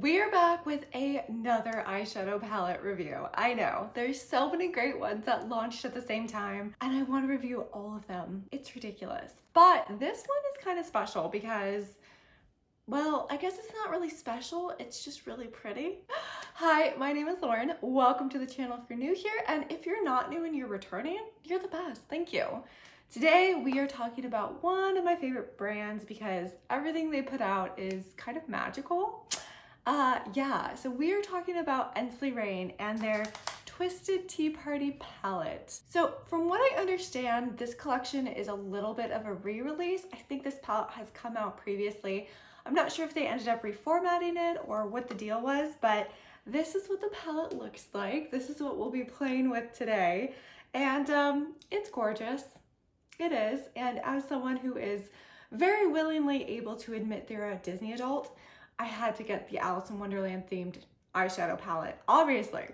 We're back with another eyeshadow palette review. I know, there's so many great ones that launched at the same time, and I want to review all of them. It's ridiculous. But this one is kind of special because, well, I guess it's not really special, it's just really pretty. Hi, my name is Lauren. Welcome to the channel if you're new here, and if you're not new and you're returning, you're the best. Thank you. Today we are talking about one of my favorite brands because everything they put out is kind of magical. So we are talking about Ensley Reign and their Twisted Tea Party palette. So from what I understand, this collection is a little bit of a re-release. I think this palette has come out previously. I'm not sure if they ended up reformatting it or what the deal was, but this is what the palette looks like. This is what we'll be playing with today. And it's gorgeous. It is. And as someone who is very willingly able to admit they're a Disney adult, I had to get the Alice in Wonderland themed eyeshadow palette, obviously.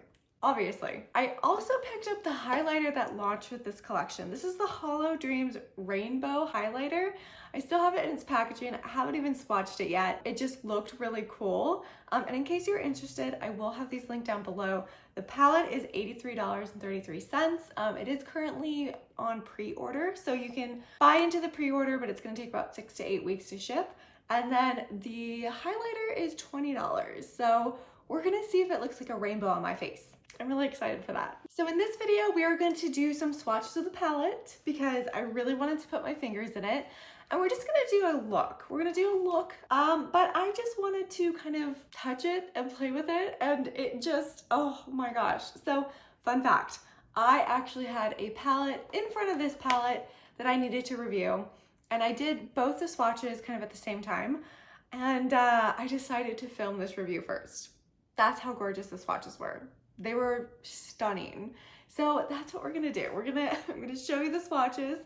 I also picked up the highlighter that launched with this collection. This is the Hollow Dreams Rainbow Highlighter. I still have it in its packaging. I haven't even swatched it yet. It just looked really cool. And in case you're interested, I will have these linked down below. The palette is $83.33. It is currently on pre-order, so you can buy into the pre-order, but it's gonna take about 6 to 8 weeks to ship. And then the highlighter is $20. So we're gonna see if it looks like a rainbow on my face. I'm really excited for that. So in this video, we are going to do some swatches of the palette because I really wanted to put my fingers in it. And we're just gonna do a look. We're gonna do a look, but I just wanted to kind of touch it and play with it. And it just, oh my gosh. So fun fact, I actually had a palette in front of this palette that I needed to review. And I did both the swatches kind of at the same time. And I decided to film this review first. That's how gorgeous the swatches were. They were stunning. So that's what we're gonna do. I'm gonna show you the swatches,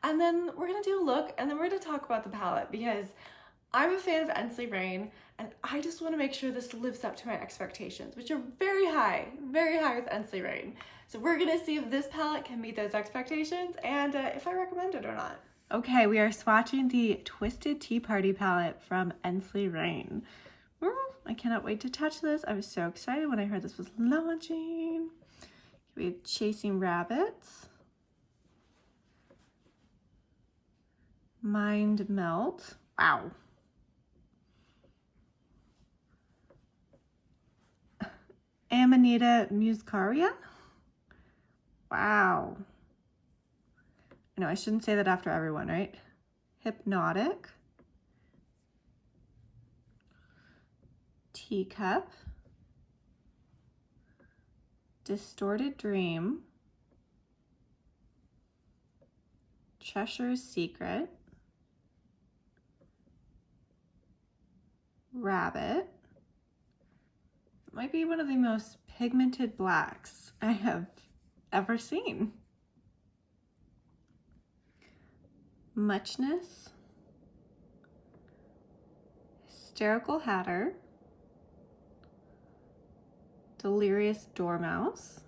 and then we're gonna do a look, and then we're gonna talk about the palette because I'm a fan of Ensley Reign, and I just wanna make sure this lives up to my expectations, which are very high with Ensley Reign. So we're gonna see if this palette can meet those expectations and if I recommend it or not. Okay, we are swatching the Twisted Tea Party palette from Ensley Reign. I cannot wait to touch this. I was so excited when I heard this was launching. We have Chasing Rabbits, Mind Melt, wow. Amanita Muscaria, wow. I know I shouldn't say that after everyone, right? Hypnotic, Teacup, Distorted Dream, Cheshire's Secret, Rabbit. It might be one of the most pigmented blacks I have ever seen. Muchness, Hysterical Hatter, Delirious Dormouse,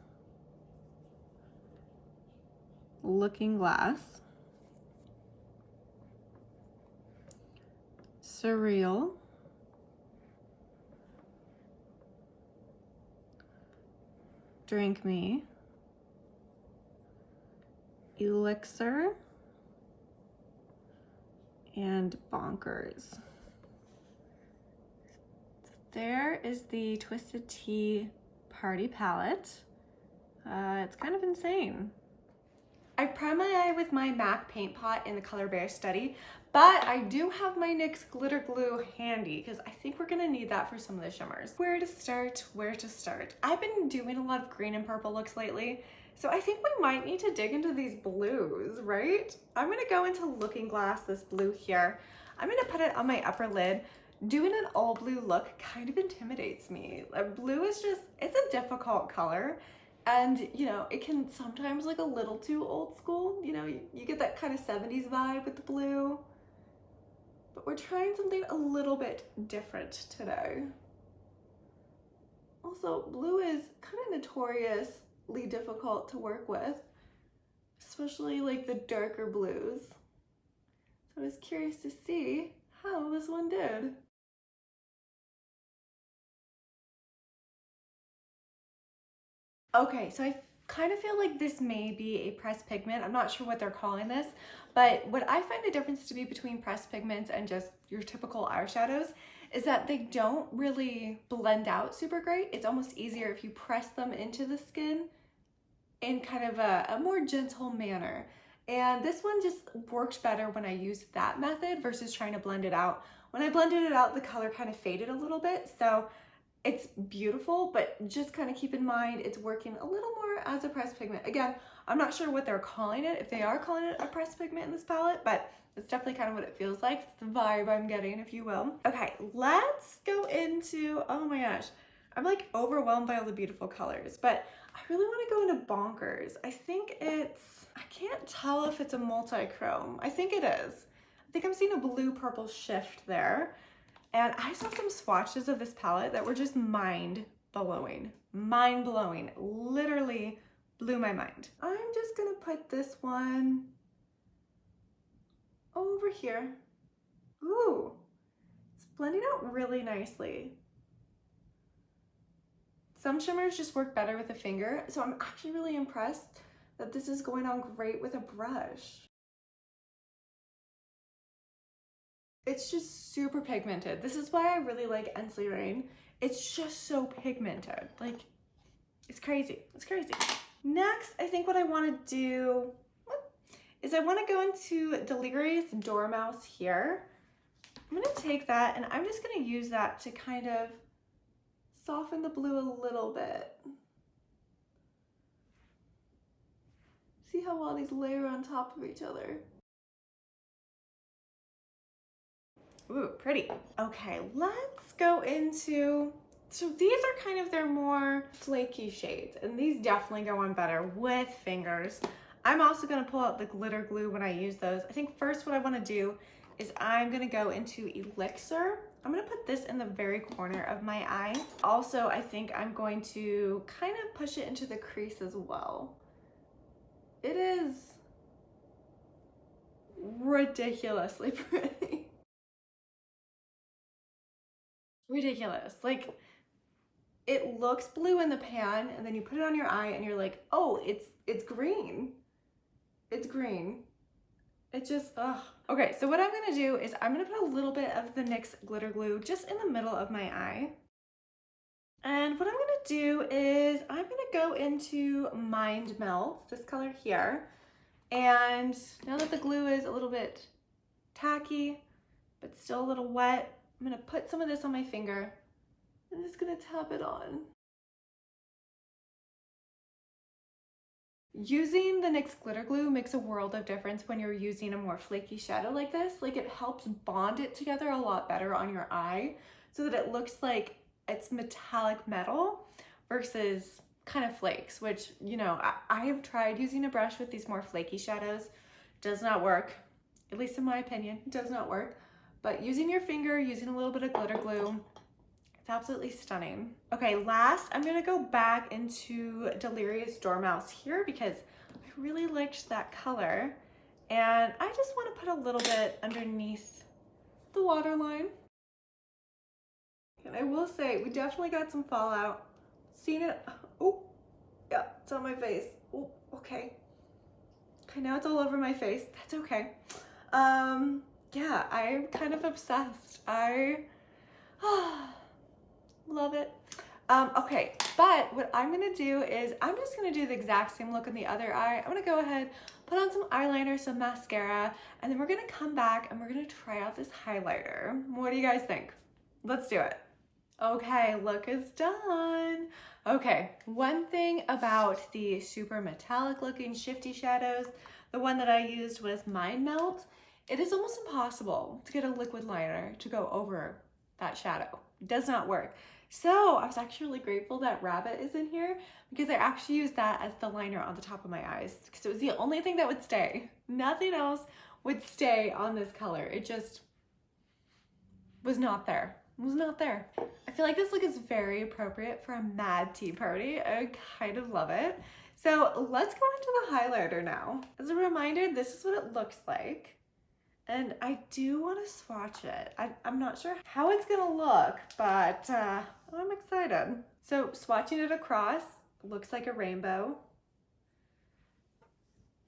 Looking Glass, Surreal, Drink Me, Elixir, and Bonkers. There is the Twisted Tea Party palette. It's kind of insane. I've primed my eye with my MAC paint pot in the color Bear Study, but I do have my NYX glitter glue handy because I think we're gonna need that for some of the shimmers. Where to start? I've been doing a lot of green and purple looks lately, so I think we might need to dig into these blues, right? I'm gonna go into Looking Glass, this blue here. I'm gonna put it on my upper lid. Doing an all blue look kind of intimidates me. Blue is just, it's a difficult color. And you know, it can sometimes look a little too old school. You know, you get that kind of 70s vibe with the blue. But we're trying something a little bit different today. Also, blue is kind of notoriously difficult to work with, especially like the darker blues. So I was curious to see how this one did. Okay, so I kind of feel like this may be a pressed pigment. I'm not sure what they're calling this, but what I find the difference to be between pressed pigments and just your typical eyeshadows is that they don't really blend out super great. It's almost easier if you press them into the skin in kind of a more gentle manner. And this one just worked better when I used that method versus trying to blend it out. When I blended it out, the color kind of faded a little bit. So it's beautiful, but just kind of keep in mind it's working a little more as a pressed pigment. Again, I'm not sure what they're calling it, if they are calling it a pressed pigment in this palette, but it's definitely kind of what it feels like. It's the vibe I'm getting, if you will. Okay, let's go into, oh my gosh, I'm like overwhelmed by all the beautiful colors, but I really want to go into Bonkers. I think it's, I can't tell if it's a multi-chrome. I think it is. I think I'm seeing a blue-purple shift there. And I saw some swatches of this palette that were just mind-blowing. Mind-blowing. Literally blew my mind. I'm just gonna put this one over here. Ooh, it's blending out really nicely. Some shimmers just work better with a finger, so I'm actually really impressed that this is going on great with a brush. It's just super pigmented. This is why I really like Ensley Reign. It's just so pigmented. Like, it's crazy. It's crazy. Next, I think what I want to do is I want to go into Delirious Dormouse here. I'm going to take that and I'm just going to use that to kind of soften the blue a little bit. See how well these layer on top of each other? Ooh, pretty. Okay, let's go into, so these are kind of their more flaky shades, and these definitely go on better with fingers. I'm also gonna pull out the glitter glue when I use those. I think first what I wanna do is I'm gonna go into Elixir. I'm gonna put this in the very corner of my eye. Also, I think I'm going to kind of push it into the crease as well. It is ridiculously pretty. Ridiculous. Like, it looks blue in the pan and then you put it on your eye and you're like, oh, it's green. It's green. It just, ugh. Okay, so what I'm gonna do is I'm gonna put a little bit of the NYX glitter glue just in the middle of my eye. And what I'm gonna do is I'm gonna go into Mind Melt, this color here. And now that the glue is a little bit tacky, but still a little wet, I'm gonna put some of this on my finger. I'm just gonna tap it on. Using the NYX glitter glue makes a world of difference when you're using a more flaky shadow like this. Like, it helps bond it together a lot better on your eye so that it looks like it's metallic metal versus kind of flakes, which, you know, I have tried using a brush with these more flaky shadows. Does not work, at least in my opinion, it does not work. But using your finger, using a little bit of glitter glue, it's absolutely stunning. Okay, last, I'm gonna go back into Delirious Dormouse here because I really liked that color. And I just wanna put a little bit underneath the waterline. And I will say, we definitely got some fallout. Seen it, oh, yeah, it's on my face. Oh, okay. Okay, now it's all over my face, that's okay. Yeah, I'm kind of obsessed. I love it. Okay, but what I'm gonna do is I'm just gonna do the exact same look in the other eye. I'm gonna go ahead, put on some eyeliner, some mascara, and then we're gonna come back and we're gonna try out this highlighter. What do you guys think? Let's do it. Okay, look is done. Okay, one thing about the super metallic looking shifty shadows, the one that I used was Mind Melt. It is almost impossible to get a liquid liner to go over that shadow. It does not work. So I was actually really grateful that Rabbit is in here because I actually used that as the liner on the top of my eyes because it was the only thing that would stay. Nothing else would stay on this color. It just was not there. It was not there. I feel like this look is very appropriate for a mad tea party. I kind of love it. So let's go into the highlighter now. As a reminder, this is what it looks like. And I do want to swatch it. I'm not sure how it's gonna look, but I'm excited. So swatching it across, Looks like a rainbow.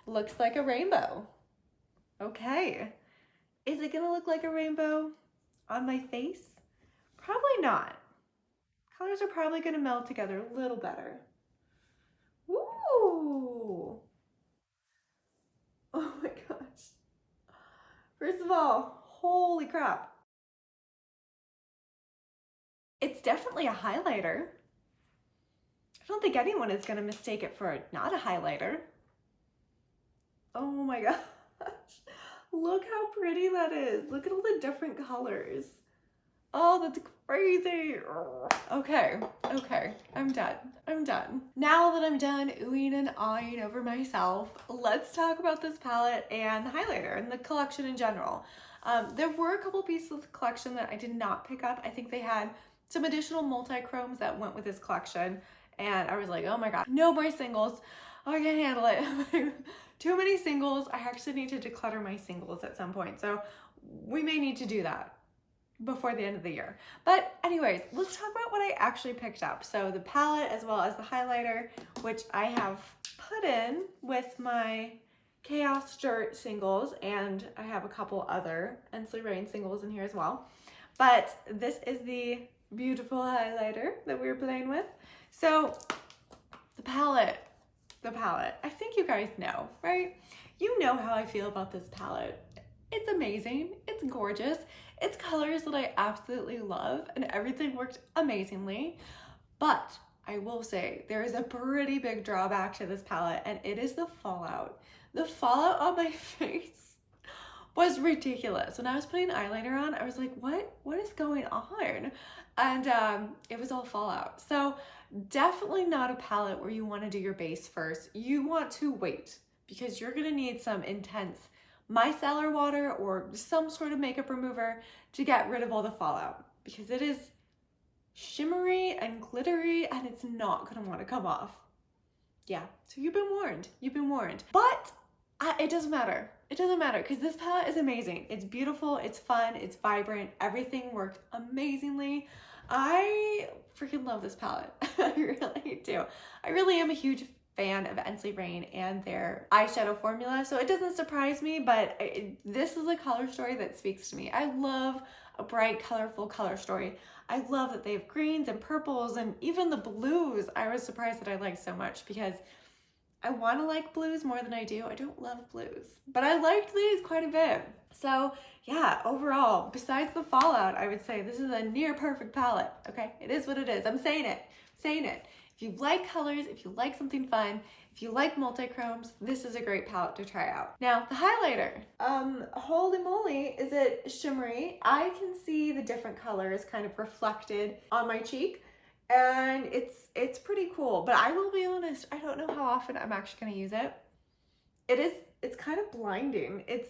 Looks like a rainbow. Okay. Is it gonna look like a rainbow on my face? Probably not. Colors are probably gonna meld together a little better. Ooh. Oh my gosh. First of all, holy crap. It's definitely a highlighter. I don't think anyone is gonna mistake it for not a highlighter. Oh my gosh. Look how pretty that is. Look at all the different colors. Oh, that's crazy. Okay, I'm done. I'm done. Now that I'm done oohing and eyeing over myself, let's talk about this palette and the highlighter and the collection in general. There were a couple pieces of the collection that I did not pick up. I think they had some additional multi-chromes that went with this collection, and I was like, oh my god, no more singles. Oh, I can't handle it. Too many singles. I actually need to declutter my singles at some point, so we may need to do that before the end of the year. But anyways, let's talk about what I actually picked up. So the palette as well as the highlighter, which I have put in with my Chaos Dirt singles, and I have a couple other Ensley Reign singles in here as well. But this is the beautiful highlighter that we were playing with. So the palette, I think you guys know, right? You know how I feel about this palette. It's amazing, it's gorgeous, it's colors that I absolutely love, and everything worked amazingly. But I will say there is a pretty big drawback to this palette, and it is the fallout. The fallout on my face was ridiculous. When I was putting eyeliner on, I was like, what is going on? And it was all fallout. So definitely not a palette where you want to do your base first. You want to wait, because you're gonna need some intense micellar water or some sort of makeup remover to get rid of all the fallout, because it is shimmery and glittery and it's not gonna want to come off. Yeah, so you've been warned. You've been warned. But it doesn't matter. It doesn't matter, because this palette is amazing. It's beautiful, it's fun, it's vibrant, everything worked amazingly. I freaking love this palette. I really do. I really am a huge fan of Ensley Reign and their eyeshadow formula, so it doesn't surprise me, but this is a color story that speaks to me. I love a bright, colorful color story. I love that they have greens and purples and even the blues. I was surprised that I liked so much, because I want to like blues more than I do. I don't love blues, but I liked these quite a bit. So yeah, overall, besides the fallout, I would say this is a near perfect palette. Okay, it is what it is. I'm saying it, If you like colors, if you like something fun, if you like multi-chromes, this is a great palette to try out. Now, the highlighter. Holy moly, is it shimmery. I can see the different colors kind of reflected on my cheek, and it's pretty cool. But I will be honest, I don't know how often I'm actually gonna use it. It's kind of blinding. It's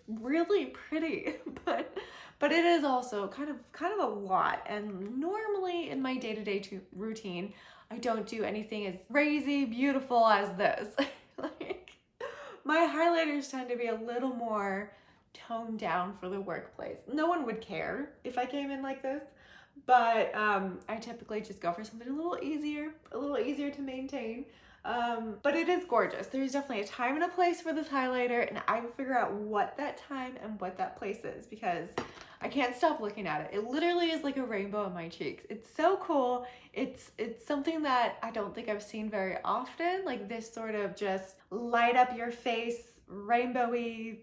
really pretty, but it is also kind of a lot. And normally in my day-to-day routine, I don't do anything as crazy beautiful as this. Like, my highlighters tend to be a little more toned down for the workplace. No one would care if I came in like this, but I typically just go for something a little easier to maintain. But it is gorgeous. There's definitely a time and a place for this highlighter, and I will figure out what that time and what that place is, because I can't stop looking at it. It literally is like a rainbow on my cheeks. It's so cool. It's something that I don't think I've seen very often, like this sort of just light up your face, rainbowy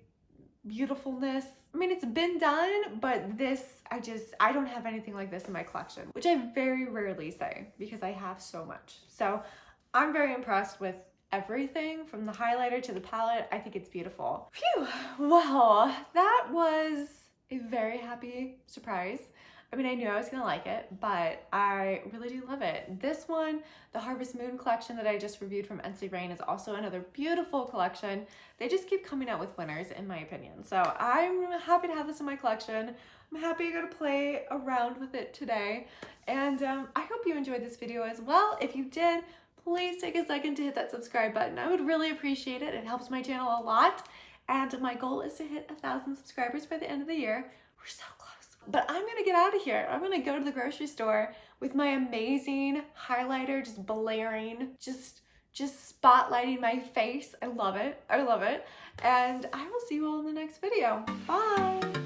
beautifulness. I mean, it's been done, but this, I don't have anything like this in my collection, which I very rarely say because I have so much. So I'm very impressed with everything from the highlighter to the palette. I think it's beautiful. Phew, well, that was a very happy surprise. I mean, I knew I was gonna like it, but I really do love it. This one, the Harvest Moon collection that I just reviewed from Ensley Reign, is also another beautiful collection. They just keep coming out with winners, in my opinion. So I'm happy to have this in my collection. I'm happy I got to play around with it today. And I hope you enjoyed this video as well. If you did, please take a second to hit that subscribe button. I would really appreciate it. It helps my channel a lot. And my goal is to hit 1,000 subscribers by the end of the year. We're so close. But I'm gonna get out of here. I'm gonna go to the grocery store with my amazing highlighter just blaring, just spotlighting my face. I love it. I love it. And I will see you all in the next video. Bye.